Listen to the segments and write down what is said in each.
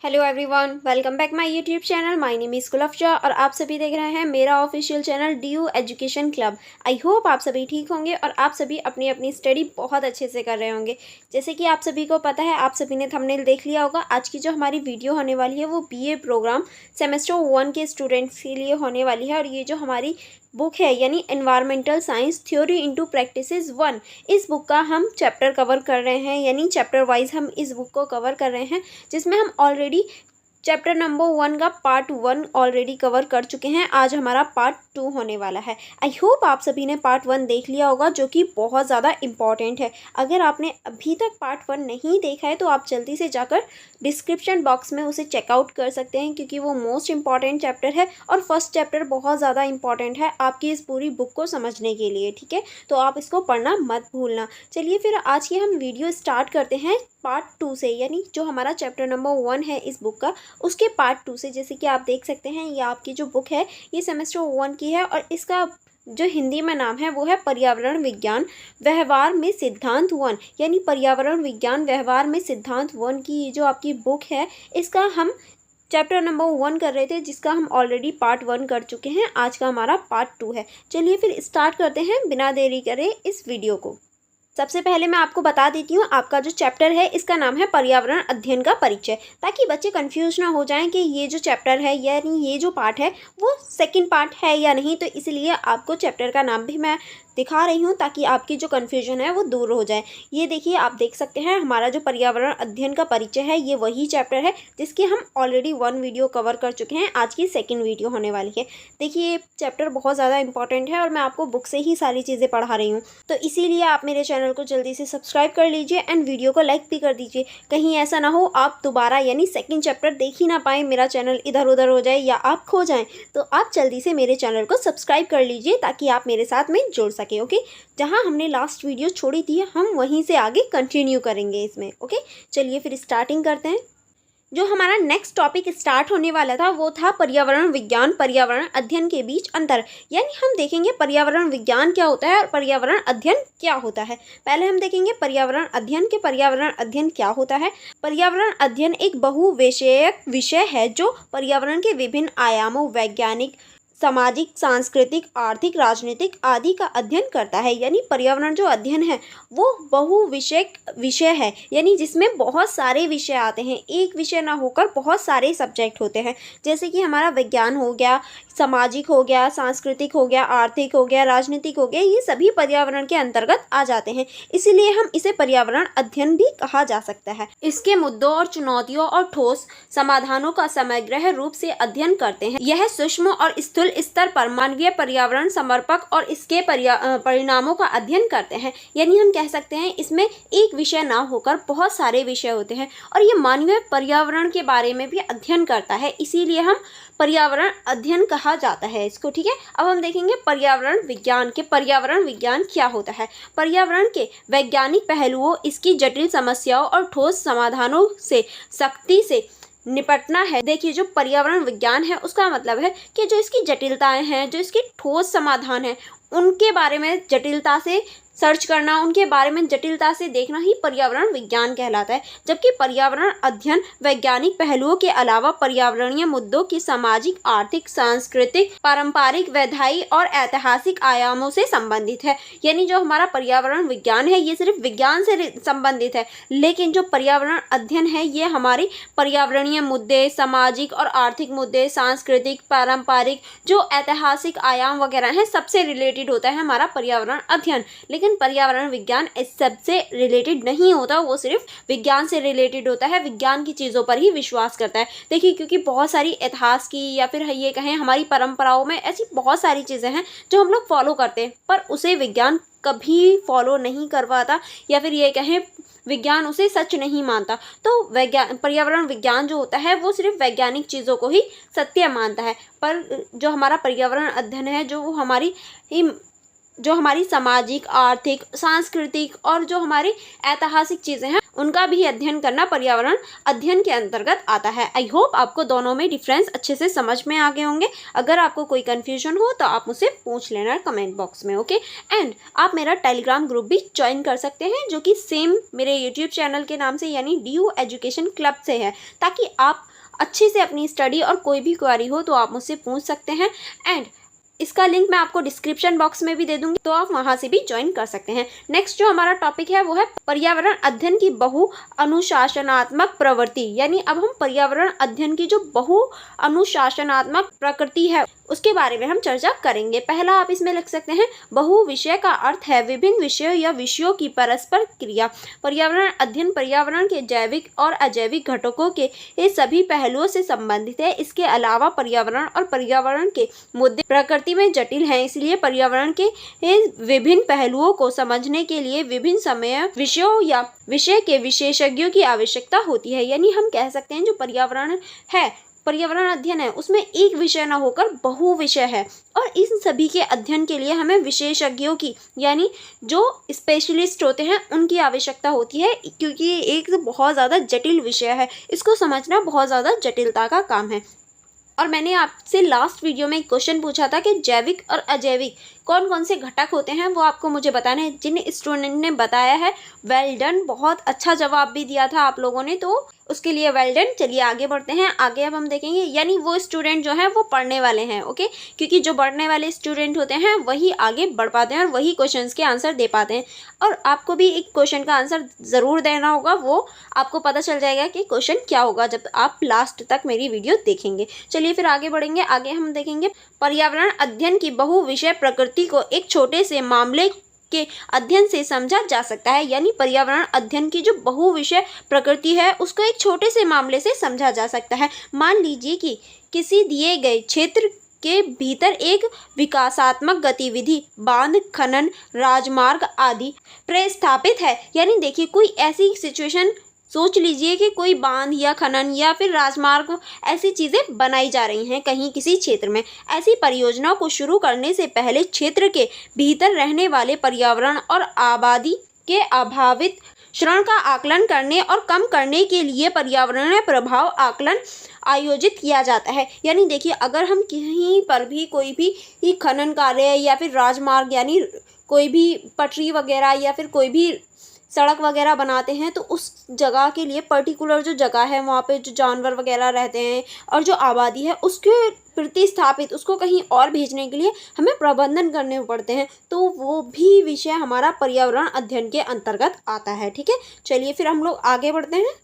Hello everyone, welcome back my YouTube channel. My name is कुलफ्जा और आप सभी देख रहे हैं मेरा official channel DU education club. I hope आप सभी ठीक होंगे और आप सभी अपनी अपनी स्टडी बहुत अच्छे से कर रहे होंगे। जैसे कि आप सभी को पता है, आप सभी ने थंबनेल देख लिया होगा। आज की जो हमारी वीडियो होने वाली है वो BA प्रोग्राम सेमेस्टर 1 के स्टूडेंट्स के लिए होने वाली है। और ये जो हमारी बुक है यानी environmental science theory into practices 1, इस बुक का हम चैप्टर कवर कर रहे हैं, यानी चैप्टर वाइज हम इस बुक को कवर कर रहे हैं, जिसमें हम ऑलरेडी चैप्टर नंबर 1 का पार्ट 1 ऑलरेडी कवर कर चुके हैं। आज हमारा पार्ट 2 होने वाला है। आई होप आप सभी ने पार्ट 1 देख लिया होगा, जो कि बहुत ज़्यादा इम्पॉर्टेंट है। अगर आपने अभी तक पार्ट 1 नहीं देखा है तो आप जल्दी से जाकर डिस्क्रिप्शन बॉक्स में उसे चेकआउट कर सकते हैं, क्योंकि वो मोस्ट इम्पॉर्टेंट चैप्टर है और फर्स्ट चैप्टर बहुत ज़्यादा इंपॉर्टेंट है आपकी इस पूरी बुक को समझने के लिए। ठीक है, तो आप इसको पढ़ना मत भूलना। चलिए फिर आज की हम वीडियो स्टार्ट करते हैं पार्ट 2 से, यानी जो हमारा चैप्टर नंबर 1 है इस बुक का, उसके पार्ट 2 से। जैसे कि आप देख सकते हैं, ये आपकी जो बुक है ये सेमेस्टर 1 की है और इसका जो हिंदी में नाम है वो है पर्यावरण विज्ञान व्यवहार में सिद्धांत 1, यानी पर्यावरण विज्ञान व्यवहार में सिद्धांत 1 की ये जो आपकी बुक है, इसका हम चैप्टर नंबर 1 कर रहे थे, जिसका हम ऑलरेडी पार्ट 1 कर चुके हैं। आज का हमारा पार्ट 2 है। चलिए फिर स्टार्ट करते हैं बिना देरी करे इस वीडियो को। सबसे पहले मैं आपको बता देती हूँ, आपका जो चैप्टर है इसका नाम है पर्यावरण अध्ययन का परिचय, ताकि बच्चे कंफ्यूज ना हो जाएं कि ये जो चैप्टर है यानी ये जो पार्ट है वो सेकंड पार्ट है या नहीं। तो इसलिए आपको चैप्टर का नाम भी मैं दिखा रही हूँ, ताकि आपकी जो कन्फ्यूजन है वो दूर हो जाए। ये देखिए, आप देख सकते हैं हमारा जो पर्यावरण अध्ययन का परिचय है ये वही चैप्टर है जिसकी हम ऑलरेडी 1 वीडियो कवर कर चुके हैं। आज की सेकंड वीडियो होने वाली है। देखिए, ये चैप्टर बहुत ज़्यादा इंपॉर्टेंट है और मैं आपको बुक से ही सारी चीज़ें पढ़ा रही हूँ, तो इसीलिए आप मेरे चैनल को जल्दी से सब्सक्राइब कर लीजिए एंड वीडियो को लाइक भी कर दीजिए। कहीं ऐसा ना हो आप दोबारा यानी सेकेंड चैप्टर देख ही ना पाएँ, मेरा चैनल इधर उधर हो जाए या आप खो जाएँ, तो आप जल्दी से मेरे चैनल को सब्सक्राइब कर लीजिए ताकि आप मेरे साथ में जुड़ सके। ओके, जहां हमने लास्ट वीडियो छोड़ी थी हम वहीं से आगे कंटिन्यू करेंगे इसमें। ओके, चलिए फिर स्टार्टिंग करते हैं। जो हमारा नेक्स्ट टॉपिक स्टार्ट होने वाला था वो था पर्यावरण विज्ञान पर्यावरण अध्ययन के बीच अंतर, यानी हम देखेंगे पर्यावरण विज्ञान क्या होता है और पर्यावरण अध्ययन क्या होता है। पहले हम देखेंगे पर्यावरण अध्ययन के पर्यावरण अध्ययन क्या होता है। पर्यावरण अध्ययन एक बहुविषयक विषय है जो पर्यावरण के विभिन्न आयामों वैज्ञानिक, सामाजिक, सांस्कृतिक, आर्थिक, राजनीतिक आदि का अध्ययन करता है। यानी पर्यावरण जो अध्ययन है वो बहुविषयक विषय है, यानी जिसमें बहुत सारे विषय आते हैं, एक विषय ना होकर बहुत सारे सब्जेक्ट होते हैं। जैसे कि हमारा विज्ञान हो गया, सामाजिक हो गया, सांस्कृतिक हो गया, आर्थिक हो गया, राजनीतिक हो गया, ये सभी पर्यावरण के अंतर्गत आ जाते हैं। इसीलिए हम इसे पर्यावरण अध्ययन भी कहा जा सकता है। इसके मुद्दों और चुनौतियों और ठोस समाधानों का समग्र रूप से अध्ययन करते हैं। यह सूक्ष्म और स्थूल स्तर पर मानवीय पर्यावरण समर्पक और इसके परिणामों का अध्ययन करते हैं। यानी हम कह सकते हैं इसमें एक विषय ना होकर बहुत सारे विषय होते हैं और ये मानवीय पर्यावरण के बारे में भी अध्ययन करता है, इसीलिए हम पर्यावरण अध्ययन कहा जाता है इसको। ठीक है, अब हम देखेंगे पर्यावरण विज्ञान के पर्यावरण विज्ञान क्या होता है। पर्यावरण के वैज्ञानिक पहलुओं, इसकी जटिल समस्याओं और ठोस समाधानों से सख्ती से निपटना है। देखिए, जो पर्यावरण विज्ञान है उसका मतलब है कि जो इसकी जटिलताएं हैं, जो इसकी ठोस समाधान है, उनके बारे में जटिलता से सर्च करना, उनके बारे में जटिलता से देखना ही पर्यावरण विज्ञान कहलाता है। जबकि पर्यावरण अध्ययन वैज्ञानिक पहलुओं के अलावा पर्यावरणीय मुद्दों की सामाजिक, आर्थिक, सांस्कृतिक, पारंपरिक, वैधायिक और ऐतिहासिक आयामों से संबंधित है। यानी जो हमारा पर्यावरण विज्ञान है ये सिर्फ विज्ञान से संबंधित है, लेकिन जो पर्यावरण अध्ययन है ये हमारी पर्यावरणीय मुद्दे, सामाजिक और आर्थिक मुद्दे, सांस्कृतिक, पारंपरिक, जो ऐतिहासिक आयाम वगैरह हैं, सबसे रिलेटेड होता है हमारा पर्यावरण अध्ययन। लेकिन पर्यावरण विज्ञान इस सब से रिलेटेड नहीं होता, वो सिर्फ विज्ञान से रिलेटेड होता है, विज्ञान की चीज़ों पर ही विश्वास करता है। देखिए, क्योंकि बहुत सारी इतिहास की या फिर ये कहें हमारी परंपराओं में ऐसी बहुत सारी चीज़ें हैं जो हम लोग फॉलो करते हैं, पर उसे विज्ञान कभी फॉलो नहीं करवाता या फिर ये कहें विज्ञान उसे सच नहीं मानता। तो पर्यावरण विज्ञान जो होता है वो सिर्फ वैज्ञानिक चीज़ों को ही सत्य मानता है, पर जो हमारा पर्यावरण अध्ययन है जो हमारी सामाजिक, आर्थिक, सांस्कृतिक और जो हमारी ऐतिहासिक चीज़ें हैं उनका भी अध्ययन करना पर्यावरण अध्ययन के अंतर्गत आता है। आई होप आपको दोनों में डिफरेंस अच्छे से समझ में आ गए होंगे। अगर आपको कोई कन्फ्यूजन हो तो आप मुझसे पूछ लेना कमेंट बॉक्स में। ओके, एंड आप मेरा टेलीग्राम ग्रुप भी ज्वाइन कर सकते हैं, जो कि सेम मेरे यूट्यूब चैनल के नाम से यानी DU एजुकेशन क्लब से है, ताकि आप अच्छे से अपनी स्टडी और कोई भी क्वेरी हो तो आप मुझसे पूछ सकते हैं। एंड इसका लिंक मैं आपको डिस्क्रिप्शन बॉक्स में भी दे दूंगी, तो आप वहां से भी ज्वाइन कर सकते हैं। नेक्स्ट जो हमारा टॉपिक है वो है पर्यावरण अध्ययन की बहु अनुशासनात्मक प्रवृत्ति। यानी अब हम पर्यावरण अध्ययन की जो बहु अनुशासनात्मक प्रकृति है उसके बारे में हम चर्चा करेंगे। पहला आप इसमें लिख सकते हैं, बहु विषय का अर्थ है विभिन्न विषयों या विषयों की परस्पर क्रिया। पर्यावरण अध्ययन पर्यावरण के जैविक और अजैविक घटकों के ये सभी पहलुओं से संबंधित है। इसके अलावा पर्यावरण और पर्यावरण के मुद्दे प्रकृति में जटिल हैं, इसलिए पर्यावरण के विभिन्न पहलुओं को समझने के लिए विभिन्न समय विषयों या विषय के विशेषज्ञों की आवश्यकता होती है। यानी हम कह सकते हैं जो पर्यावरण है, पर्यावरण अध्ययन है, उसमें एक विषय ना होकर बहु विषय है, और इन सभी के अध्ययन के लिए हमें विशेषज्ञों की यानी जो स्पेशलिस्ट होते हैं उनकी आवश्यकता होती है, क्योंकि ये एक बहुत ज़्यादा जटिल विषय है, इसको समझना बहुत ज़्यादा जटिलता का काम है। और मैंने आपसे लास्ट वीडियो में एक क्वेश्चन पूछा था कि जैविक और अजैविक कौन कौन से घटक होते हैं, वो आपको मुझे बताना है। जिन स्टूडेंट ने बताया है वेल डन, बहुत अच्छा जवाब भी दिया था आप लोगों ने, तो उसके लिए वेल डन। चलिए आगे बढ़ते हैं। आगे अब हम देखेंगे यानी वो स्टूडेंट जो हैं वो पढ़ने वाले हैं, ओके, क्योंकि जो पढ़ने वाले स्टूडेंट होते हैं वही आगे बढ़ पाते हैं और वही क्वेश्चंस के आंसर दे पाते हैं। और आपको भी एक क्वेश्चन का आंसर ज़रूर देना होगा, वो आपको पता चल जाएगा कि क्वेश्चन क्या होगा जब आप लास्ट तक मेरी वीडियो देखेंगे। चलिए फिर आगे बढ़ेंगे। आगे हम देखेंगे पर्यावरण अध्ययन की बहु विषय प्रकृति को एक छोटे से मामले के अध्ययन से समझा जा सकता है। यानी पर्यावरण अध्ययन की जो बहु विषय प्रकृति है उसको एक छोटे से मामले से समझा जा सकता है। मान लीजिए कि किसी दिए गए क्षेत्र के भीतर एक विकासात्मक गतिविधि बांध, खनन, राजमार्ग आदि प्रस्थापित है। यानी देखिए कोई ऐसी सिचुएशन सोच लीजिए कि कोई बांध या खनन या फिर राजमार्ग ऐसी चीज़ें बनाई जा रही हैं कहीं किसी क्षेत्र में। ऐसी परियोजनाओं को शुरू करने से पहले क्षेत्र के भीतर रहने वाले पर्यावरण और आबादी के अभावित क्षरण का आकलन करने और कम करने के लिए पर्यावरणीय प्रभाव आकलन आयोजित किया जाता है। यानी देखिए अगर हम कहीं पर भी कोई भी खनन कार्य या फिर राजमार्ग यानी कोई भी पटरी वगैरह या फिर कोई भी सड़क वगैरह बनाते हैं तो उस जगह के लिए पर्टिकुलर जो जगह है वहाँ पे जो जानवर वगैरह रहते हैं और जो आबादी है उसके प्रतिस्थापित उसको कहीं और भेजने के लिए हमें प्रबंधन करने पड़ते हैं, तो वो भी विषय हमारा पर्यावरण अध्ययन के अंतर्गत आता है। ठीक है, चलिए फिर हम लोग आगे बढ़ते हैं।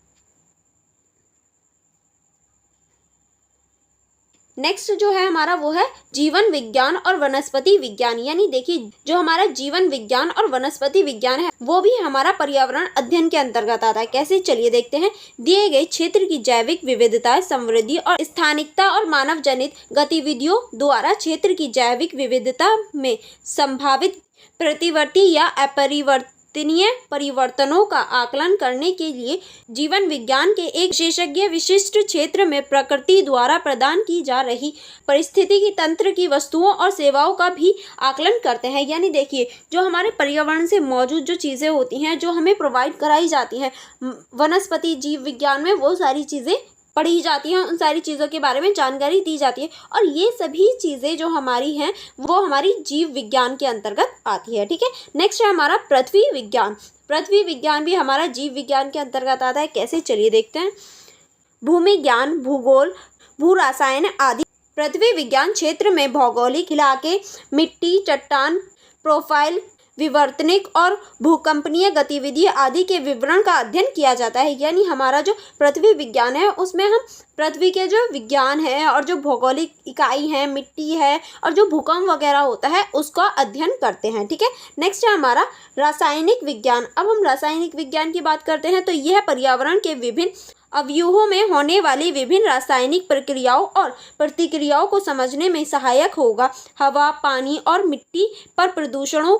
नेक्स्ट जो है हमारा वो है जीवन विज्ञान और वनस्पति विज्ञान। यानी देखिए जो हमारा जीवन विज्ञान और वनस्पति विज्ञान है वो भी हमारा पर्यावरण अध्ययन के अंतर्गत आता है। कैसे, चलिए देखते हैं। दिए गए क्षेत्र की जैविक विविधता, समृद्धि और स्थानिकता और मानव जनित गतिविधियों द्वारा क्षेत्र की जैविक विविधता में संभावित प्रतिवर्ती या अपरिवर्तनीय परिवर्तनों का आकलन करने के लिए जीवन विज्ञान के एक विशेषज्ञ विशिष्ट क्षेत्र में प्रकृति द्वारा प्रदान की जा रही परिस्थितिकी तंत्र की वस्तुओं और सेवाओं का भी आकलन करते हैं। यानी देखिए जो हमारे पर्यावरण से मौजूद जो चीज़ें होती हैं जो हमें प्रोवाइड कराई जाती हैं वनस्पति जीव विज्ञान में, वो सारी चीज़ें पढ़ी जाती हैं, उन सारी चीज़ों के बारे में जानकारी दी जाती है, और ये सभी चीज़ें जो हमारी हैं वो हमारी जीव विज्ञान के अंतर्गत आती है। ठीक है, नेक्स्ट है हमारा पृथ्वी विज्ञान। पृथ्वी विज्ञान भी हमारा जीव विज्ञान के अंतर्गत आता है। कैसे, चलिए देखते हैं। भूमि ज्ञान, भूगोल, भू रसायन आदि पृथ्वी विज्ञान क्षेत्र में भौगोलिक इलाके, मिट्टी, चट्टान प्रोफाइल, विवर्तनिक और भूकंपनीय गतिविधि आदि के विवरण का अध्ययन किया जाता है। यानी हमारा जो पृथ्वी विज्ञान है उसमें हम पृथ्वी के जो विज्ञान है और जो भौगोलिक इकाई है, मिट्टी है और जो भूकंप वगैरह होता है उसका अध्ययन करते हैं। ठीक है, नेक्स्ट है हमारा रासायनिक विज्ञान। अब हम रासायनिक विज्ञान की बात करते हैं तो यह पर्यावरण के विभिन्न अवयवों में होने वाली विभिन्न रासायनिक प्रक्रियाओं और प्रतिक्रियाओं को समझने में सहायक होगा। हवा, पानी और मिट्टी पर प्रदूषणों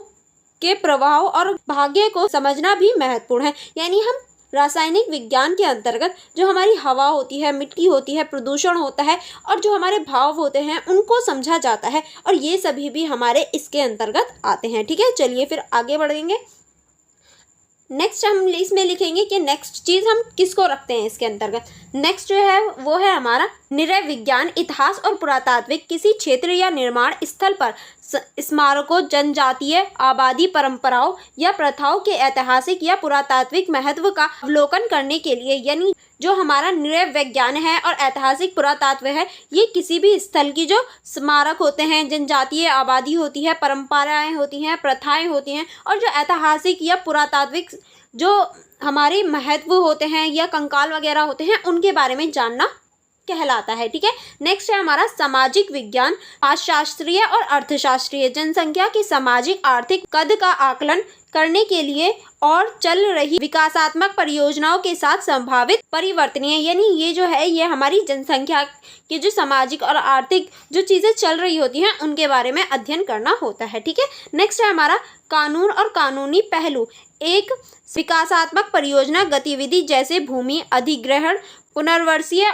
के प्रभाव और भाग्य को समझना भी महत्वपूर्ण है। यानी हम रासायनिक विज्ञान के अंतर्गत जो हमारी हवा होती है, मिट्टी होती है, प्रदूषण होता है और जो हमारे भाव होते हैं उनको समझा जाता है, और ये सभी भी हमारे इसके अंतर्गत आते हैं। ठीक है, चलिए फिर आगे बढ़ेंगे। नेक्स्ट हम इसमें लिखेंगे कि नेक्स्ट चीज़ हम किसको रखते हैं इसके अंतर्गत। नेक्स्ट जो है वो है हमारा निरय विज्ञान। इतिहास और पुरातात्विक किसी क्षेत्र या निर्माण स्थल पर स्मारकों, जनजातीय आबादी, परंपराओं या प्रथाओं के ऐतिहासिक या पुरातात्विक महत्व का अवलोकन करने के लिए, यानी जो हमारा नृविज्ञान है और ऐतिहासिक पुरातत्व है, ये किसी भी स्थल की जो स्मारक होते हैं, जनजातीय आबादी होती है, परंपराएं होती हैं, प्रथाएं होती हैं और जो ऐतिहासिक या पुरातात्विक जो हमारे महत्व होते हैं या कंकाल वगैरह होते हैं, उनके बारे में जानना कहलाता है। ठीक है, नेक्स्ट है हमारा सामाजिक विज्ञान। शास्त्रीय और अर्थशास्त्रीय जनसंख्या की सामाजिक आर्थिक कद का आकलन करने के लिए और चल रही विकासात्मक परियोजनाओं के साथ संभावित परिवर्तनीय, यानी ये जो है ये हमारी जनसंख्या की जो सामाजिक और आर्थिक जो चीज़ें चल रही होती हैं उनके बारे में अध्ययन करना होता है। ठीक है, नेक्स्ट है हमारा कानून और कानूनी पहलू। एक विकासात्मक परियोजना गतिविधि जैसे भूमि अधिग्रहण, पुनर्वासीय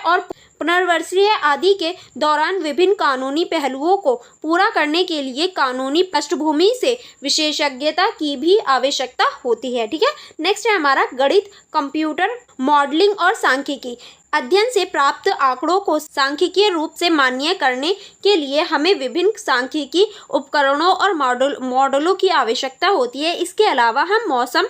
आदि के दौरान विभिन्न कानूनी पहलुओं को पूरा करने के लिए कानूनी पृष्ठभूमि से विशेषज्ञता की भी आवश्यकता होती है। ठीक है, नेक्स्ट है हमारा गणित, कंप्यूटर मॉडलिंग और सांख्यिकी। अध्ययन से प्राप्त आंकड़ों को सांख्यिकीय रूप से मान्य करने के लिए हमें विभिन्न सांख्यिकी उपकरणों और मॉडलों की आवश्यकता होती है। इसके अलावा हम मौसम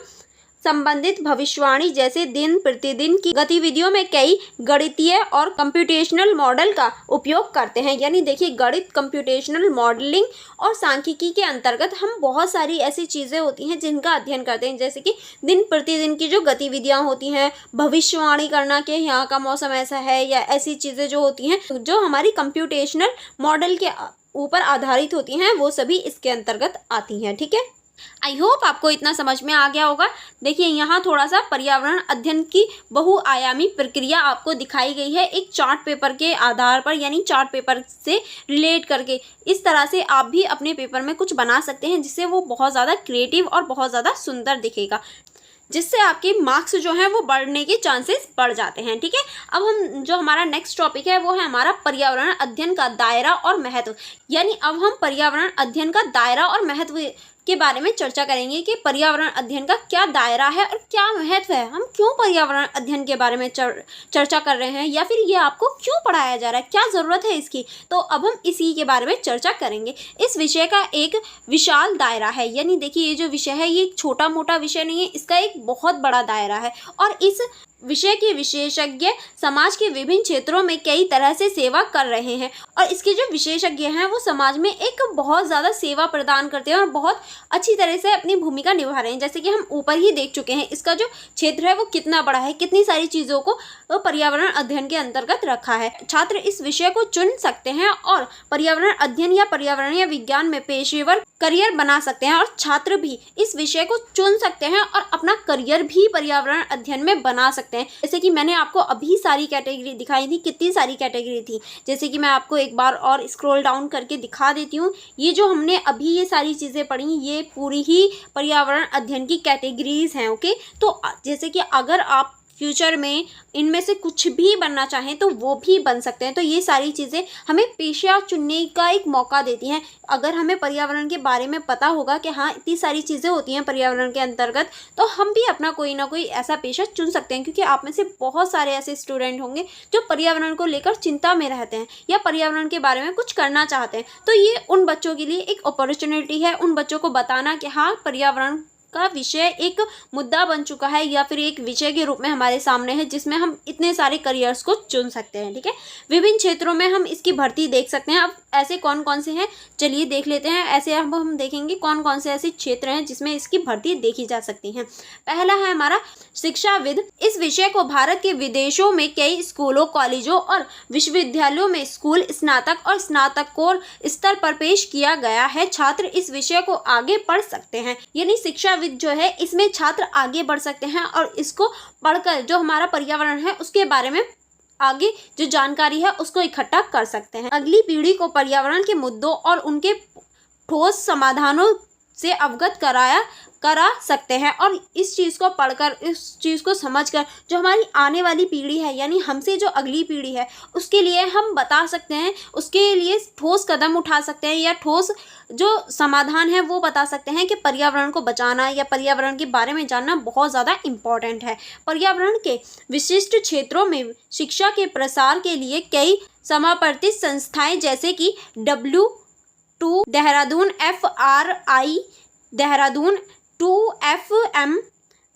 संबंधित भविष्यवाणी जैसे दिन प्रतिदिन की गतिविधियों में कई गणितीय और कंप्यूटेशनल मॉडल का उपयोग करते हैं। यानी देखिए, गणित, कंप्यूटेशनल मॉडलिंग और सांख्यिकी के अंतर्गत हम बहुत सारी ऐसी चीज़ें होती हैं जिनका अध्ययन करते हैं, जैसे कि दिन प्रतिदिन की जो गतिविधियां होती हैं, भविष्यवाणी करना कि यहाँ का मौसम ऐसा है, या ऐसी चीज़ें जो होती हैं जो हमारी कंप्यूटेशनल मॉडल के ऊपर आधारित होती हैं, वो सभी इसके अंतर्गत आती हैं। ठीक है, आई होप आपको इतना समझ में आ गया होगा। देखिए, यहाँ थोड़ा सा पर्यावरण अध्ययन की बहुआयामी प्रक्रिया आपको दिखाई गई है एक चार्ट पेपर के आधार पर, यानी चार्ट पेपर से रिलेट करके। इस तरह से आप भी अपने पेपर में कुछ बना सकते हैं जिससे वो बहुत ज़्यादा क्रिएटिव और बहुत ज़्यादा सुंदर दिखेगा, जिससे आपके मार्क्स जो हैं वो बढ़ने के चांसेस बढ़ जाते हैं। ठीक है, अब हम जो हमारा नेक्स्ट टॉपिक है वो है हमारा पर्यावरण अध्ययन का दायरा और महत्व। यानी अब हम पर्यावरण अध्ययन का दायरा और महत्व के बारे में चर्चा करेंगे कि पर्यावरण अध्ययन का क्या दायरा है और क्या महत्व है। हम क्यों पर्यावरण अध्ययन के बारे में चर्चा कर रहे हैं, या फिर ये आपको क्यों पढ़ाया जा रहा है, क्या ज़रूरत है इसकी। तो अब हम इसी के बारे में चर्चा करेंगे। इस विषय का एक विशाल दायरा है, यानी देखिए ये जो विषय है ये एक छोटा मोटा विषय नहीं है, इसका एक बहुत बड़ा दायरा है। और इस विषय के विशेषज्ञ समाज के विभिन्न क्षेत्रों में कई तरह से सेवा कर रहे हैं, और इसके जो विशेषज्ञ हैं वो समाज में एक बहुत ज़्यादा सेवा प्रदान करते हैं और बहुत अच्छी तरह से अपनी भूमिका निभा रहे हैं। जैसे कि हम ऊपर ही देख चुके हैं, इसका जो क्षेत्र है वो कितना बड़ा है, कितनी सारी चीज़ों को पर्यावरण अध्ययन के अंतर्गत रखा है। छात्र इस विषय को चुन सकते हैं और पर्यावरण अध्ययन या पर्यावरणीय विज्ञान में पेशेवर करियर बना सकते हैं, और छात्र भी इस विषय को चुन सकते हैं और अपना करियर भी पर्यावरण अध्ययन में बना सकते हैं। जैसे कि मैंने आपको अभी सारी कैटेगरी दिखाई थी, कितनी सारी कैटेगरी थी, जैसे कि मैं आपको एक बार और स्क्रॉल डाउन करके दिखा देती हूँ। ये जो हमने अभी ये सारी चीज़ें पढ़ी, ये पूरी ही पर्यावरण अध्ययन की कैटेगरीज हैं। ओके, तो जैसे कि अगर आप फ्यूचर में इनमें से कुछ भी बनना चाहें तो वो भी बन सकते हैं। तो ये सारी चीज़ें हमें पेशा चुनने का एक मौका देती हैं। अगर हमें पर्यावरण के बारे में पता होगा कि हाँ इतनी सारी चीज़ें होती हैं पर्यावरण के अंतर्गत, तो हम भी अपना कोई ना कोई ऐसा पेशा चुन सकते हैं। क्योंकि आप में से बहुत सारे ऐसे स्टूडेंट होंगे जो पर्यावरण को लेकर चिंता में रहते हैं या पर्यावरण के बारे में कुछ करना चाहते हैं। तो ये उन बच्चों के लिए एक अपॉर्चुनिटी है, उन बच्चों को बताना कि हाँ पर्यावरण का विषय एक मुद्दा बन चुका है या फिर एक विषय के रूप में हमारे सामने है, जिसमें हम इतने सारे करियर्स को चुन सकते हैं। ठीक है, विभिन्न क्षेत्रों में हम इसकी भर्ती देख सकते हैं। अब ऐसे कौन कौन से हैं, चलिए देख लेते हैं। ऐसे अब हम देखेंगे कौन कौन से ऐसे क्षेत्र हैं जिसमें इसकी भर्ती देखी जा सकती है। पहला है हमारा शिक्षाविद। इस विषय को भारत के विदेशों में कई स्कूलों, कॉलेजों और विश्वविद्यालयों में स्कूल, स्नातक और स्नातकोत्तर स्तर पर पेश किया गया है। छात्र इस विषय को आगे पढ़ सकते हैं, यानी शिक्षाविद जो है इसमें छात्र आगे बढ़ सकते हैं और इसको पढ़कर जो हमारा पर्यावरण है उसके बारे में आगे जो जानकारी है उसको इकट्ठा कर सकते हैं। अगली पीढ़ी को पर्यावरण के मुद्दों और उनके ठोस समाधानों से अवगत करा सकते हैं, और इस चीज़ को पढ़कर, इस चीज़ को समझकर जो हमारी आने वाली पीढ़ी है, यानी हमसे जो अगली पीढ़ी है, उसके लिए हम बता सकते हैं, उसके लिए ठोस कदम उठा सकते हैं या ठोस जो समाधान है वो बता सकते हैं कि पर्यावरण को बचाना या पर्यावरण के बारे में जानना बहुत ज़्यादा इम्पॉर्टेंट है। पर्यावरण के विशिष्ट क्षेत्रों में शिक्षा के प्रसार के लिए कई समर्पित संस्थाएं जैसे कि W2 Dehradun, FRI Dehradun, 2FM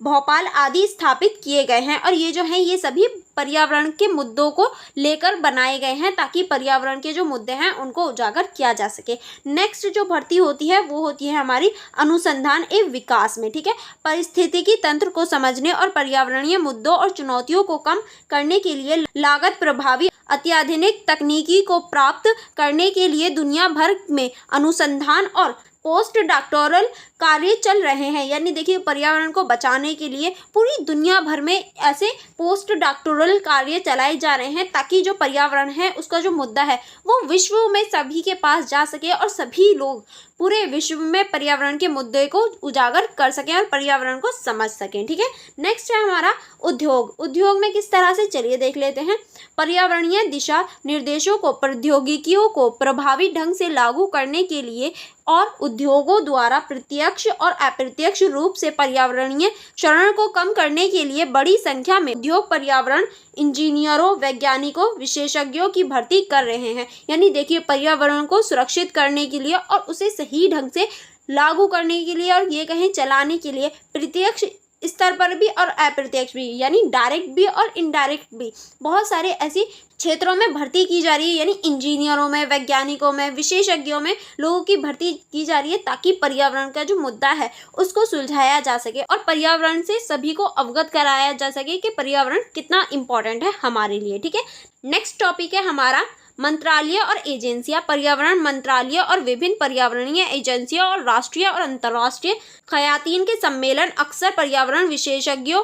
Bhopal आदि स्थापित किए गए हैं। और ये जो हैं ये सभी पर्यावरण के मुद्दों को लेकर बनाए गए हैं ताकि पर्यावरण के जो मुद्दे हैं उनको उजागर किया जा सके। नेक्स्ट जो भर्ती होती है वो होती है हमारी अनुसंधान एवं विकास में, ठीक है। पारिस्थितिकी तंत्र को समझने और पर्यावरणीय मुद्दों और चुनौतियों को कम करने के लिए लागत प्रभावी अत्याधुनिक तकनीकी को प्राप्त करने के लिए दुनिया भर में अनुसंधान और पोस्ट डॉक्टोरल कार्य चल रहे हैं। यानी देखिए पर्यावरण को बचाने के लिए पूरी दुनिया भर में ऐसे पोस्ट डॉक्टोरल कार्य चलाए जा रहे हैं ताकि जो पर्यावरण है उसका जो मुद्दा है वो विश्व में सभी के पास जा सके और सभी लोग पूरे विश्व में पर्यावरण के मुद्दे को उजागर कर सकें और पर्यावरण को समझ सकें, ठीक है। नेक्स्ट है हमारा उद्योग। उद्योग में किस तरह से, चलिए देख लेते हैं। पर्यावरणीय दिशा निर्देशों को प्रौद्योगिकियों को प्रभावी ढंग से लागू करने के लिए और उद्योगों द्वारा प्रत्यक्ष और अप्रत्यक्ष रूप से पर्यावरणीय क्षरण को कम करने के लिए बड़ी संख्या में उद्योग पर्यावरण इंजीनियरों, वैज्ञानिकों, विशेषज्ञों की भर्ती कर रहे हैं। यानी देखिए पर्यावरण को सुरक्षित करने के लिए और उसे सही ढंग से लागू करने के लिए और ये कहें चलाने के लिए प्रत्यक्ष स्तर पर भी और अप्रत्यक्ष भी, यानी डायरेक्ट भी और इनडायरेक्ट भी बहुत सारे ऐसी क्षेत्रों में भर्ती की जा रही है। यानी इंजीनियरों में, वैज्ञानिकों में, विशेषज्ञों में लोगों की भर्ती की जा रही है ताकि पर्यावरण का जो मुद्दा है उसको सुलझाया जा सके और पर्यावरण से सभी को अवगत कराया जा सके कि पर्यावरण कितना इम्पोर्टेंट है हमारे लिए, ठीक है। नेक्स्ट टॉपिक है हमारा मंत्रालय और एजेंसियां। पर्यावरण मंत्रालय और विभिन्न पर्यावरणीय एजेंसियों और राष्ट्रीय और अंतर्राष्ट्रीय खयातीन के सम्मेलन अक्सर पर्यावरण विशेषज्ञों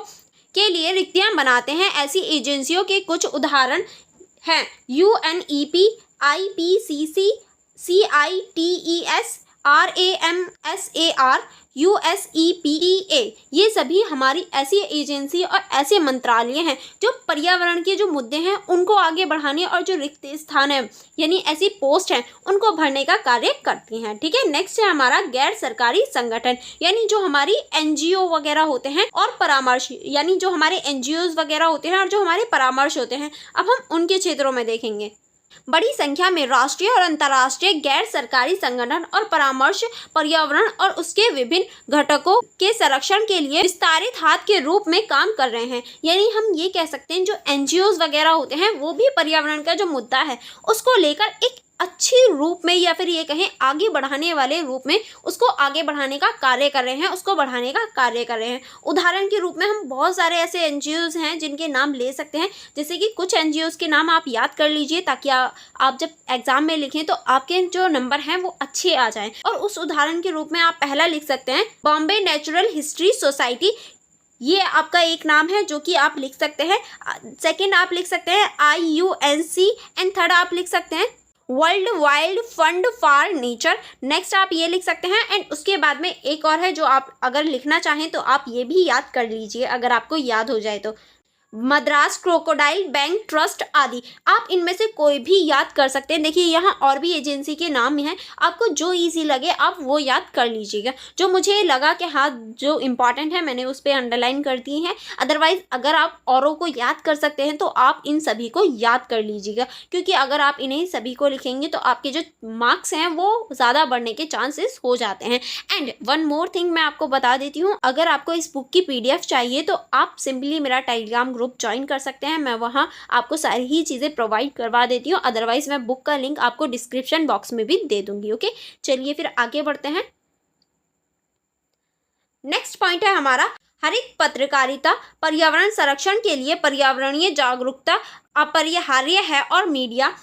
के लिए रिक्तियां बनाते हैं। ऐसी एजेंसियों के कुछ उदाहरण हैं UNEP, IPCC, CITES, RAMSAR, USEPA। ये सभी हमारी ऐसी एजेंसी और ऐसे मंत्रालय हैं जो पर्यावरण के जो मुद्दे हैं उनको आगे बढ़ाने और जो रिक्त स्थान है यानी ऐसी पोस्ट हैं उनको भरने का कार्य करती हैं, ठीक है। नेक्स्ट है हमारा गैर सरकारी संगठन, यानी जो हमारी NGO वगैरह होते हैं और परामर्श, यानी जो हमारे NGOs वगैरह होते हैं और जो हमारे परामर्श होते हैं। अब हम उनके क्षेत्रों में देखेंगे। बड़ी संख्या में राष्ट्रीय और अंतर्राष्ट्रीय गैर सरकारी संगठन और परामर्श पर्यावरण और उसके विभिन्न घटकों के संरक्षण के लिए विस्तारित हाथ के रूप में काम कर रहे हैं। यानी हम ये कह सकते हैं जो NGOs वगैरह होते हैं वो भी पर्यावरण का जो मुद्दा है उसको लेकर एक अच्छी रूप में या फिर ये कहें आगे बढ़ाने वाले रूप में उसको आगे बढ़ाने का कार्य कर रहे हैं, उसको बढ़ाने का कार्य कर रहे हैं। उदाहरण के रूप में हम बहुत सारे ऐसे NGOs हैं जिनके नाम ले सकते हैं, जैसे कि कुछ NGOs के नाम आप याद कर लीजिए ताकि आप जब एग्जाम में लिखें तो आपके जो नंबर हैं वो अच्छे आ जाएं। और उस उदाहरण के रूप में आप पहला लिख सकते हैं बॉम्बे नेचुरल हिस्ट्री सोसाइटी, ये आपका एक नाम है जो कि आप लिख सकते हैं। सेकेंड आप लिख सकते हैं IUNC एंड थर्ड आप लिख सकते हैं world wild fund for nature. Next आप ये लिख सकते हैं एंड उसके बाद में एक और है जो आप अगर लिखना चाहें तो आप ये भी याद कर लीजिए अगर आपको याद हो जाए तो, मद्रास क्रोकोडाइल बैंक ट्रस्ट आदि। आप इनमें से कोई भी याद कर सकते हैं। देखिए यहाँ और भी एजेंसी के नाम हैं, आपको जो इजी लगे आप वो याद कर लीजिएगा। जो मुझे लगा कि हाँ जो इम्पॉर्टेंट है मैंने उस पर अंडरलाइन कर दी है। अदरवाइज अगर आप औरों को याद कर सकते हैं तो आप इन सभी को याद कर लीजिएगा, क्योंकि अगर आप इन्हें सभी को लिखेंगे तो आपके जो मार्क्स हैं वो ज़्यादा बढ़ने के चांसेस हो जाते हैं। एंड वन मोर थिंग मैं आपको बता देती हूँ, अगर आपको इस बुक की PDF चाहिए तो आप सिंपली मेरा टेलीग्राम ग्रुप ज्वाइन कर सकते हैं। मैं वहां आपको सारी ही चीज़ें प्रोवाइड करवा देती हूँ। अदरवाइज मैं बुक का लिंक आपको डिस्क्रिप्शन बॉक्स में भी दे दूंगी। ओके चलिए फिर आगे बढ़ते हैं। नेक्स्ट पॉइंट है हमारा हरित पत्रकारिता। पर्यावरण संरक्षण के लिए पर्यावरणीय जागरूकता अपरिहार्य है और मीडिया,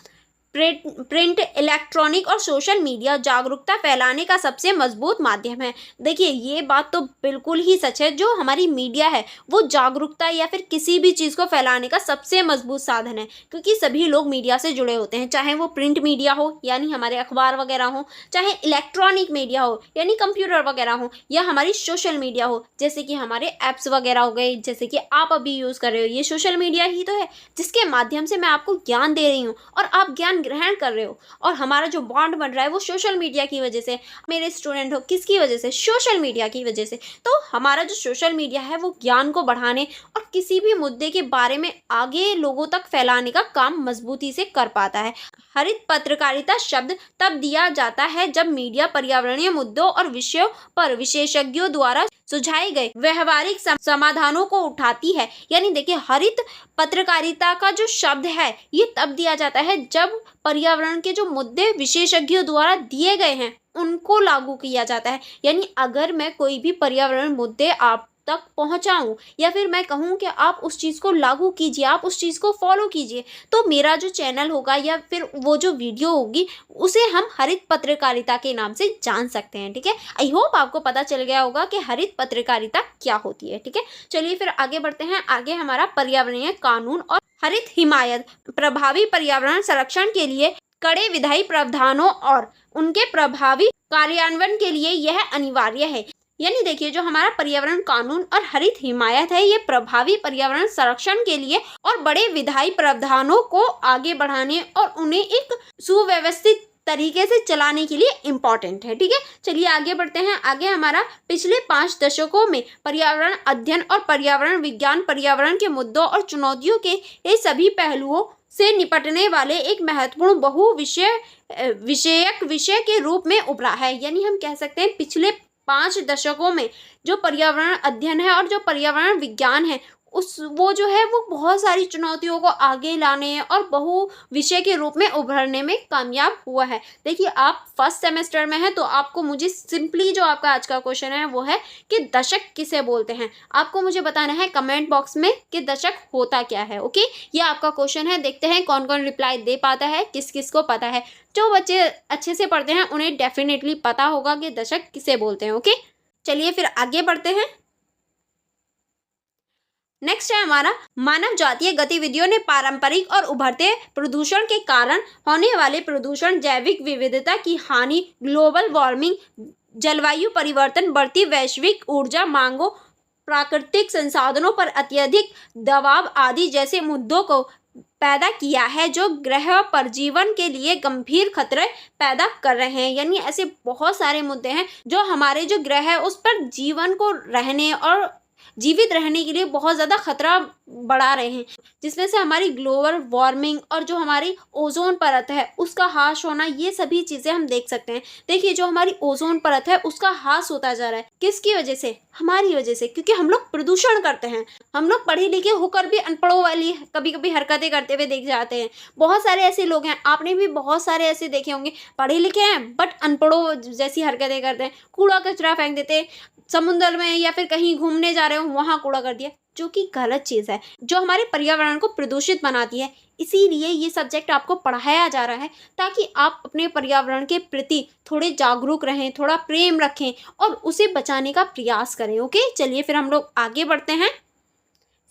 प्रिंट, इलेक्ट्रॉनिक और सोशल मीडिया जागरूकता फैलाने का सबसे मजबूत माध्यम है। देखिए ये बात तो बिल्कुल ही सच है, जो हमारी मीडिया है वो जागरूकता या फिर किसी भी चीज़ को फैलाने का सबसे मजबूत साधन है, क्योंकि सभी लोग मीडिया से जुड़े होते हैं, चाहे वो प्रिंट मीडिया हो यानी हमारे अखबार वगैरह हो, चाहे इलेक्ट्रॉनिक मीडिया हो यानी कंप्यूटर वगैरह हो, या हमारी सोशल मीडिया हो जैसे कि हमारे ऐप्स वगैरह हो गए, जैसे कि आप अभी यूज़ कर रहे हो। ये सोशल मीडिया ही तो है जिसके माध्यम से मैं आपको ज्ञान दे रही हूँ और आप ज्ञान ग्रहण कर रहे हो, और हमारा जो बॉन्ड बन रहा है वो सोशल मीडिया की वजह से। मेरे स्टूडेंट हो किसकी वजह से? सोशल मीडिया की वजह से। तो हमारा जो सोशल मीडिया है वो ज्ञान को बढ़ाने और किसी भी मुद्दे के बारे में आगे लोगों तक फैलाने का काम मजबूती से कर पाता है। हरित पत्रकारिता शब्द तब दिया जाता है जब मीडिया पर्यावरणीय मुद्दों और विषयों पर विशेषज्ञों द्वारा सुझाए गए व्यवहारिक समाधानों को उठाती है। यानी देखिए, हरित पत्रकारिता का जो शब्द है ये तब दिया जाता है जब पर्यावरण के जो मुद्दे विशेषज्ञों द्वारा दिए गए हैं उनको लागू किया जाता है। यानी अगर मैं कोई भी पर्यावरण मुद्दे आप तक पहुंचाऊं या फिर मैं कहूं कि आप उस चीज़ को लागू कीजिए, आप उस चीज़ को फॉलो कीजिए, तो मेरा जो चैनल होगा या फिर वो जो वीडियो होगी उसे हम हरित पत्रकारिता के नाम से जान सकते हैं। ठीक है, आई होप आपको पता चल गया होगा कि हरित पत्रकारिता क्या होती है। ठीक है, चलिए फिर आगे बढ़ते हैं। आगे हमारा पर्यावरणीय कानून और हरित हिमायत। प्रभावी पर्यावरण संरक्षण के लिए कड़े विधायी प्रावधानों और उनके प्रभावी कार्यान्वयन के लिए यह अनिवार्य है। यानी देखिए, जो हमारा पर्यावरण कानून और हरित हिमायत है ये प्रभावी पर्यावरण संरक्षण के लिए और बड़े विधायी प्रावधानों को आगे बढ़ाने और उन्हें एक सुव्यवस्थित तरीके से चलाने के लिए इम्पोर्टेंट है। ठीक है, चलिए आगे बढ़ते हैं। आगे हमारा पिछले 5 दशकों में पर्यावरण अध्ययन और पर्यावरण विज्ञान पर्यावरण के मुद्दों और चुनौतियों के ये सभी पहलुओं से निपटने वाले एक महत्वपूर्ण विषयक विषय के रूप में उभरा है। यानी हम कह सकते हैं पिछले 5 दशकों में जो पर्यावरण अध्ययन है और जो पर्यावरण विज्ञान है वो जो है वो बहुत सारी चुनौतियों को आगे लाने और बहु विषय के रूप में उभरने में कामयाब हुआ है। देखिए, आप फर्स्ट सेमेस्टर में हैं तो आपको मुझे सिंपली जो आपका आज का क्वेश्चन है वो है कि दशक किसे बोलते हैं। आपको मुझे बताना है कमेंट बॉक्स में कि दशक होता क्या है। ओके, ये आपका क्वेश्चन है। देखते हैं कौन कौन रिप्लाई दे पाता है, किस किस को पता है। जो बच्चे अच्छे से पढ़ते हैं उन्हें डेफिनेटली पता होगा कि दशक किसे बोलते हैं। ओके, चलिए फिर आगे बढ़ते हैं। नेक्स्ट है हमारा मानव जातीय गतिविधियों ने पारंपरिक और उभरते प्रदूषण के कारण होने वाले प्रदूषण, जैविक विविधता की हानि, ग्लोबल वार्मिंग, जलवायु परिवर्तन, बढ़ती वैश्विक ऊर्जा मांगों, प्राकृतिक संसाधनों पर अत्यधिक दबाव आदि जैसे मुद्दों को पैदा किया है जो ग्रह पर जीवन के लिए गंभीर खतरे पैदा कर रहे हैं। यानी ऐसे बहुत सारे मुद्दे हैं जो हमारे जो ग्रह है उस पर जीवन को रहने और जीवित रहने के लिए बहुत ज़्यादा खतरा बढ़ा रहे हैं, जिसमें से हमारी ग्लोबल वार्मिंग और जो हमारी ओजोन परत है उसका ह्रास होना, ये सभी चीज़ें हम देख सकते हैं। देखिए, जो हमारी ओजोन परत है उसका ह्रास होता जा रहा है। किसकी वजह से? हमारी वजह से, क्योंकि हम लोग प्रदूषण करते हैं। हम लोग पढ़े लिखे होकर भी अनपढ़ों वाली कभी कभी हरकतें करते हुए देख जाते हैं। बहुत सारे ऐसे लोग हैं, आपने भी बहुत सारे ऐसे देखे होंगे, पढ़े लिखे हैं बट अनपढ़ों जैसी हरकतें करते हैं। कूड़ा कचरा फेंक देते हैं समुद्र में या फिर कहीं घूमने जा रहे हो वहाँ कूड़ा कर दिया, जो कि गलत चीज़ है, जो हमारे पर्यावरण को प्रदूषित बनाती है। इसीलिए ये सब्जेक्ट आपको पढ़ाया जा रहा है ताकि आप अपने पर्यावरण के प्रति थोड़े जागरूक रहें, थोड़ा प्रेम रखें और उसे बचाने का प्रयास करें। ओके, चलिए फिर हम लोग आगे बढ़ते हैं।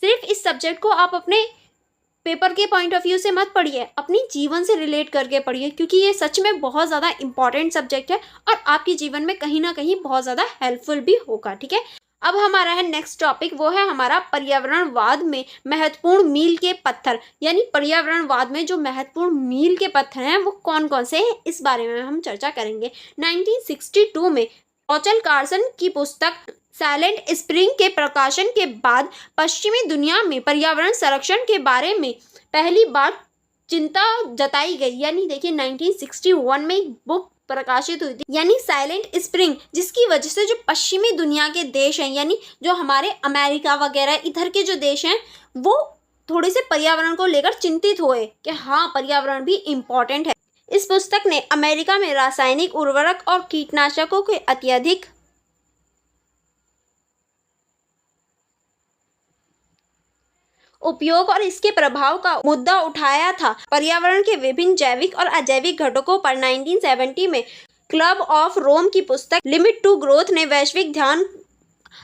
सिर्फ इस सब्जेक्ट को आप अपने पेपर के पॉइंट ऑफ व्यू से मत पढ़िए, अपनी जीवन से रिलेट करके पढ़िए, क्योंकि ये सच में बहुत ज़्यादा इंपॉर्टेंट सब्जेक्ट है और आपके जीवन में कहीं ना कहीं बहुत ज़्यादा हेल्पफुल भी होगा। ठीक है, अब हमारा है नेक्स्ट टॉपिक, वो है हमारा पर्यावरणवाद में महत्वपूर्ण मील के पत्थर। यानी पर्यावरणवाद में जो महत्वपूर्ण मील के पत्थर हैं वो कौन कौन से हैं, इस बारे में हम चर्चा करेंगे। 1962 में रॉचल कार्सन की पुस्तक साइलेंट स्प्रिंग के प्रकाशन के बाद पश्चिमी दुनिया में पर्यावरण संरक्षण के बारे में पहली बार चिंता जताई गई। यानी देखिए, 1961 में एक बुक प्रकाशित हुई थी, यानी साइलेंट स्प्रिंग, जिसकी वजह से जो पश्चिमी दुनिया के देश हैं, यानी जो हमारे अमेरिका वगैरह इधर के जो देश हैं, वो थोड़े से पर्यावरण को लेकर चिंतित हुए कि हाँ, पर्यावरण भी इम्पोर्टेंट है। इस पुस्तक ने अमेरिका में रासायनिक उर्वरक और कीटनाशकों के अत्यधिक उपयोग और इसके प्रभाव का मुद्दा उठाया था। पर्यावरण के विभिन्न जैविक और अजैविक घटकों पर 1970 में क्लब ऑफ रोम की पुस्तक लिमिट टू ग्रोथ ने वैश्विक ध्यान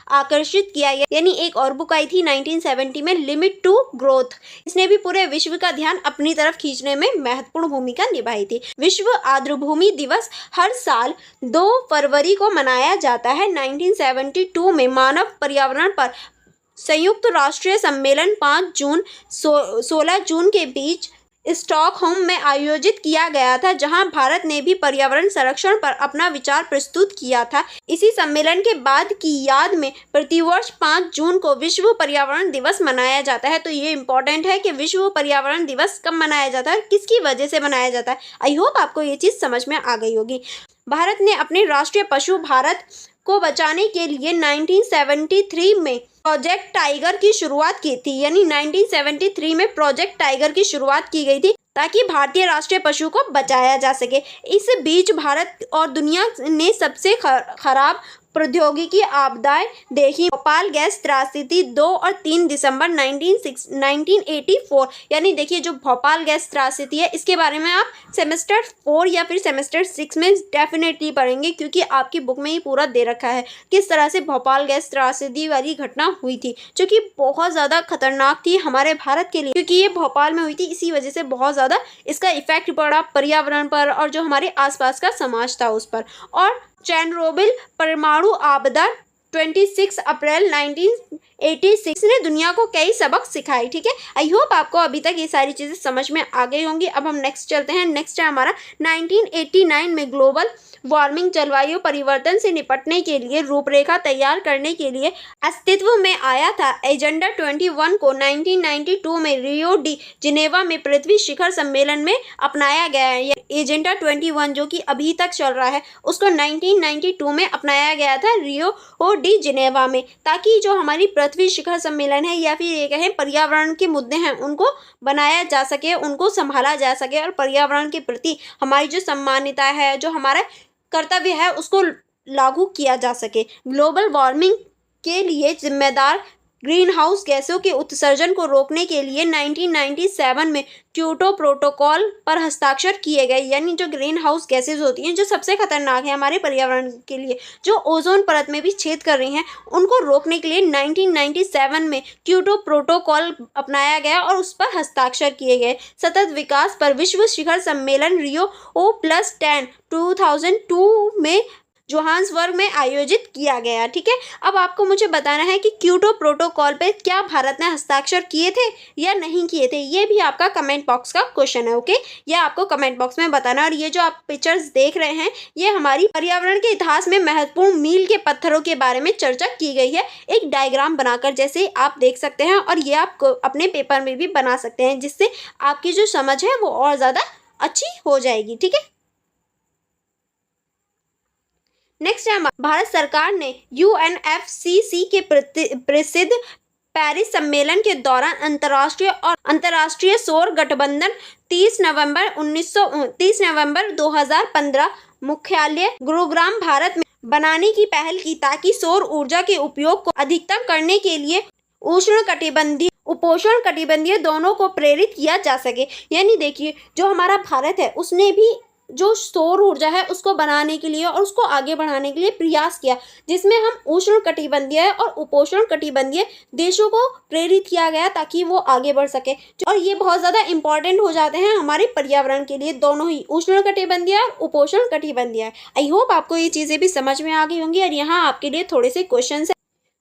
आकर्षित किया। यानी एक और बुक आई थी 1970 में, लिमिट टू ग्रोथ। इसने भी पूरे विश्व का ध्यान अपनी तरफ खींचने में महत्वपूर्ण भूमिका निभाई थी। विश्व आर्द्रभूमि दिवस हर साल 2 फरवरी को मनाया जाता है। 1972 में मानव पर्यावरण पर संयुक्त राष्ट्रीय सम्मेलन 5 जून 16 जून के बीच स्टॉकहोम में आयोजित किया गया था, जहां भारत ने भी पर्यावरण संरक्षण पर अपना विचार प्रस्तुत किया था। इसी सम्मेलन के बाद की याद में प्रतिवर्ष 5 जून को विश्व पर्यावरण दिवस मनाया जाता है। तो ये इम्पोर्टेंट है कि विश्व पर्यावरण दिवस कब मनाया जाता है, किसकी वजह से मनाया जाता है। आई होप आपको ये चीज़ समझ में आ गई होगी। भारत ने अपने राष्ट्रीय पशु भारत को बचाने के लिए 1973 में प्रोजेक्ट टाइगर की शुरुआत की थी। यानी 1973 में प्रोजेक्ट टाइगर की शुरुआत की गई थी ताकि भारतीय राष्ट्रीय पशु को बचाया जा सके। इस बीच भारत और दुनिया ने सबसे खराब प्रौद्योगिकी आपदाएं देखी। भोपाल गैस त्रासदी 2 और 3 दिसंबर 1984। यानी देखिए जो भोपाल गैस त्रासदी है इसके बारे में आप सेमेस्टर 4 या फिर सेमेस्टर 6 में डेफिनेटली पढ़ेंगे, क्योंकि आपकी बुक में ही पूरा दे रखा है किस तरह से भोपाल गैस त्रासदी वाली घटना हुई थी, जो कि बहुत ज़्यादा खतरनाक थी हमारे भारत के लिए, क्योंकि ये भोपाल में हुई थी। इसी वजह से बहुत ज़्यादा इसका इफेक्ट पड़ा पर्यावरण पर और जो हमारे आसपास का समाज था उस पर। और चेरनोबिल परमाणु आपदा 26 अप्रैल 1986 ने दुनिया को कई सबक सिखाए। ठीक है, आई होप आपको अभी तक ये सारी चीज़ें समझ में आ गई होंगी। अब हम नेक्स्ट चलते हैं। नेक्स्ट है हमारा 1989 में ग्लोबल वार्मिंग जलवायु परिवर्तन से निपटने के लिए रूपरेखा तैयार करने के लिए अस्तित्व में आया था। एजेंडा 21 को 1992 में रियो डी जिनेवा में पृथ्वी शिखर सम्मेलन में अपनाया गया है। एजेंडा 21 जो कि अभी तक चल रहा है उसको 1992 में अपनाया गया था रियो डी जिनेवा में, ताकि जो हमारी पृथ्वी शिखर सम्मेलन है या फिर ये कहें पर्यावरण के मुद्दे हैं उनको बनाया जा सके, उनको संभाला जा सके और पर्यावरण के प्रति हमारी जो सम्मानिता है, जो हमारा कर्तव्य है उसको लागू किया जा सके। ग्लोबल वार्मिंग के लिए जिम्मेदार ग्रीन हाउस गैसों के उत्सर्जन को रोकने के लिए 1997 में क्योटो प्रोटोकॉल पर हस्ताक्षर किए गए। यानी जो ग्रीन हाउस गैसेज होती हैं जो सबसे खतरनाक है हमारे पर्यावरण के लिए, जो ओजोन परत में भी छेद कर रही हैं, उनको रोकने के लिए 1997 में क्योटो प्रोटोकॉल अपनाया गया और उस पर हस्ताक्षर किए गए। सतत विकास पर विश्व शिखर सम्मेलन Rio+10 2002 में जोहान्सबर्ग में आयोजित किया गया। ठीक है, अब आपको मुझे बताना है कि क्योटो प्रोटोकॉल पे क्या भारत ने हस्ताक्षर किए थे या नहीं किए थे। ये भी आपका कमेंट बॉक्स का क्वेश्चन है। ओके, ये आपको कमेंट बॉक्स में बताना। और ये जो आप पिक्चर्स देख रहे हैं ये हमारी पर्यावरण के इतिहास में महत्वपूर्ण मील के पत्थरों के बारे में चर्चा की गई है, एक डायग्राम बनाकर, जैसे आप देख सकते हैं। और ये आप अपने पेपर में भी बना सकते हैं, जिससे आपकी जो समझ है वो और ज़्यादा अच्छी हो जाएगी। ठीक है, नेक्स्ट है भारत सरकार ने UNFCCC के प्रसिद्ध पेरिस सम्मेलन के दौरान अंतर्राष्ट्रीय सौर गठबंधन 30 नवंबर 2015 मुख्यालय गुरुग्राम भारत में बनाने की पहल की, ताकि सौर ऊर्जा के उपयोग को अधिकतम करने के लिए उपोष्ण कटिबंधीय दोनों को प्रेरित किया जा सके। यानी देखिए जो हमारा भारत है उसने भी जो सौर ऊर्जा है उसको बनाने के लिए और उसको आगे बढ़ाने के लिए प्रयास किया, जिसमें हम उष्ण कटिबंधीय और उपोष्ण कटिबंधीय देशों को प्रेरित किया गया ताकि वो आगे बढ़ सके। और ये बहुत ज़्यादा इंपॉर्टेंट हो जाते हैं हमारे पर्यावरण के लिए, दोनों ही उष्ण कटिबंधीय और उपोष्ण कटिबंधीय। आई होप आपको ये चीज़ें भी समझ में आ गई होंगी। और यहाँ आपके लिए थोड़े से क्वेश्चन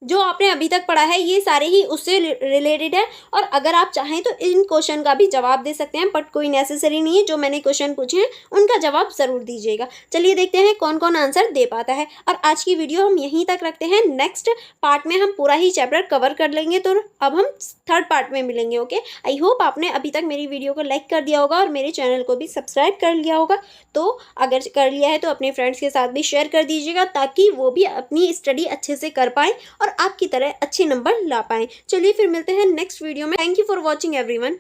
जो आपने अभी तक पढ़ा है ये सारे ही उससे रिलेटेड है। और अगर आप चाहें तो इन क्वेश्चन का भी जवाब दे सकते हैं, बट कोई नेसेसरी नहीं है। जो मैंने क्वेश्चन पूछे हैं उनका जवाब ज़रूर दीजिएगा। चलिए देखते हैं कौन कौन आंसर दे पाता है। और आज की वीडियो हम यहीं तक रखते हैं। नेक्स्ट पार्ट में हम पूरा ही चैप्टर कवर कर लेंगे, तो अब हम थर्ड पार्ट में मिलेंगे। ओके, आई होप आपने अभी तक मेरी वीडियो को लाइक कर दिया होगा और मेरे चैनल को भी सब्सक्राइब कर लिया होगा। तो अगर कर लिया है तो अपने फ्रेंड्स के साथ भी शेयर कर दीजिएगा, ताकि वो भी अपनी स्टडी अच्छे से कर पाएँ और आपकी तरह अच्छे नंबर ला पाएँ। चलिए फिर मिलते हैं नेक्स्ट वीडियो में। Thank you for watching everyone.